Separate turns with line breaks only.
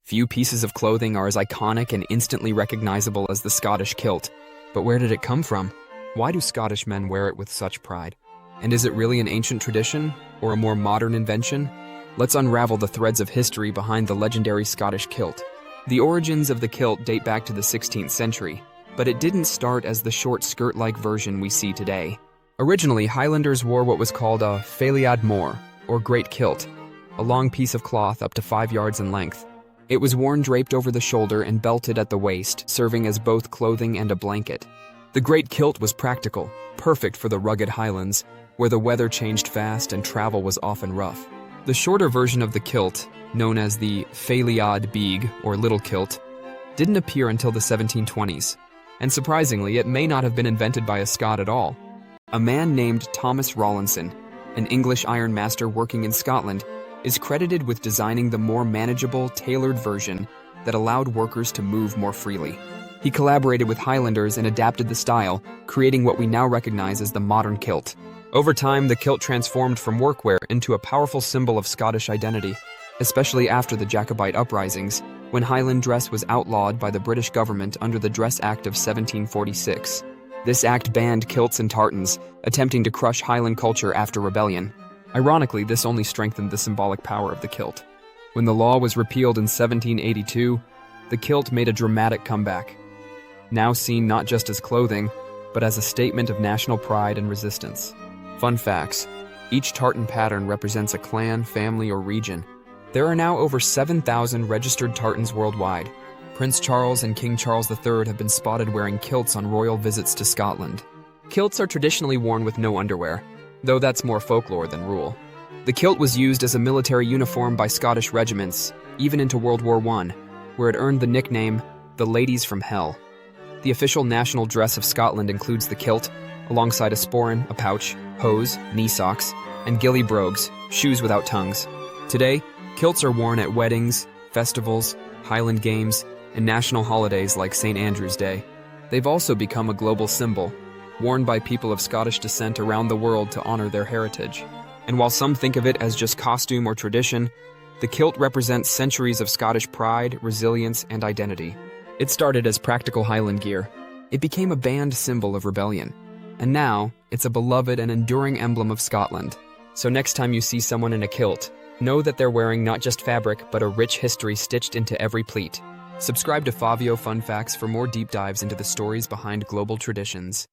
Few pieces of clothing are as iconic and instantly recognizable as the Scottish kilt. But where did it come from? Why do Scottish men wear it with such pride? And is it really an ancient tradition, or a more modern invention? Let's unravel the threads of history behind the legendary Scottish kilt. The origins of the kilt date back to the 16th century, but it didn't start as the short skirt-like version we see today. Originally, Highlanders wore what was called a faliad mor, or great kilt, a long piece of cloth up to 5 yards in length. It was worn draped over the shoulder and belted at the waist, serving as both clothing and a blanket. The great kilt was practical, perfect for the rugged Highlands, where the weather changed fast and travel was often rough. The shorter version of the kilt, known as the faliad beag, or little kilt, didn't appear until the 1720s. And surprisingly, it may not have been invented by a Scot at all. A man named Thomas Rawlinson, an English ironmaster working in Scotland, is credited with designing the more manageable, tailored version that allowed workers to move more freely. He collaborated with Highlanders and adapted the style, creating what we now recognize as the modern kilt. Over time, the kilt transformed from workwear into a powerful symbol of Scottish identity, especially after the Jacobite uprisings, when Highland dress was outlawed by the British government under the Dress Act of 1746. This act banned kilts and tartans, attempting to crush Highland culture after rebellion. Ironically, this only strengthened the symbolic power of the kilt. When the law was repealed in 1782, the kilt made a dramatic comeback, now seen not just as clothing, but as a statement of national pride and resistance. Fun facts: each tartan pattern represents a clan, family, or region. There are now over 7,000 registered tartans worldwide. Prince Charles and King Charles III have been spotted wearing kilts on royal visits to Scotland. Kilts are traditionally worn with no underwear, though that's more folklore than rule. The kilt was used as a military uniform by Scottish regiments, even into World War I, where it earned the nickname, the Ladies from Hell. The official national dress of Scotland includes the kilt, alongside a sporran, a pouch, hose, knee socks, and gilly brogues, shoes without tongues. Today, kilts are worn at weddings, festivals, Highland games, and national holidays like St. Andrew's Day. They've also become a global symbol, worn by people of Scottish descent around the world to honor their heritage. And while some think of it as just costume or tradition, the kilt represents centuries of Scottish pride, resilience, and identity. It started as practical Highland gear. It became a banned symbol of rebellion. And now, it's a beloved and enduring emblem of Scotland. So next time you see someone in a kilt, know that they're wearing not just fabric, but a rich history stitched into every pleat. Subscribe to Favio Fun Facts for more deep dives into the stories behind global traditions.